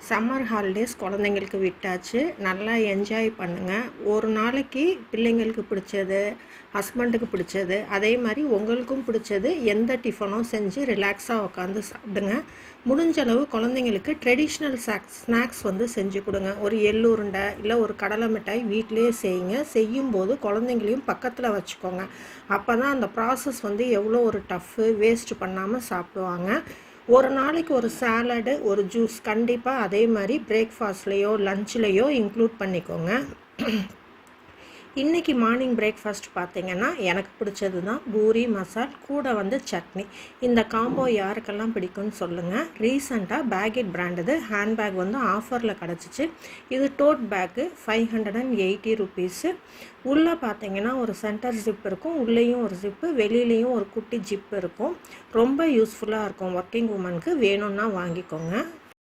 Summer holidays குழந்தைங்களுக்கு விட்டாச்சு. நல்லா என்ஜாய் பண்ணுங்கள். ஒரு நாளைக்கு பிள்ளைங்களுக்கு பிடிச்சது, ஹஸ்பண்டுக்கு பிடிச்சது, அதே மாதிரி உங்களுக்கும் பிடிச்சது எந்த டிஃபனோ செஞ்சு ரிலாக்ஸாக உட்காந்து சாப்பிடுங்க. முடிஞ்சளவு குழந்தைங்களுக்கு ட்ரெடிஷ்னல் ஸ்நாக்ஸ் செஞ்சு கொடுங்க. ஒரு எள்ளு உருண்டை இல்லை ஒரு கடலை மிட்டாய் வீட்டிலேயே செய்யுங்க. செய்யும்போது குழந்தைங்களையும் பக்கத்தில் வச்சுக்கோங்க. அப்போ தான் அந்த ப்ராசஸ் எவ்வளோ ஒரு டஃப்பு வேஸ்ட் பண்ணாமல் சாப்பிடுவாங்க. ஒரு நாளைக்கு ஒரு சாலடு, ஒரு ஜூஸ் கண்டிப்பாக அதே மாதிரி பிரேக்ஃபாஸ்ட்லேயோ லஞ்ச்லேயோ இன்க்ளூட் பண்ணிக்கோங்க. இன்றைக்கி மார்னிங் பிரேக்ஃபாஸ்ட் பார்த்திங்கன்னா எனக்கு பிடிச்சது தான் பூரி மசால் கூட சட்னி. இந்த காம்போ யாருக்கெல்லாம் பிடிக்கும்னு சொல்லுங்கள். ரீசண்டாக பேக்கெட் பிராண்டுது ஹேண்ட்பேக் ஆஃபரில் கிடச்சிச்சு. இது டோட் பேக்கு 580 ருபீஸு. உள்ளே பார்த்திங்கன்னா ஒரு சென்டர் ஜிப் இருக்கும், உள்ளேயும் ஒரு ஜிப்பு, வெளியிலையும் ஒரு குட்டி ஜிப் இருக்கும். ரொம்ப யூஸ்ஃபுல்லாக இருக்கும். ஒர்க்கிங் உமனுக்கு வேணும்னா வாங்கிக்கோங்க.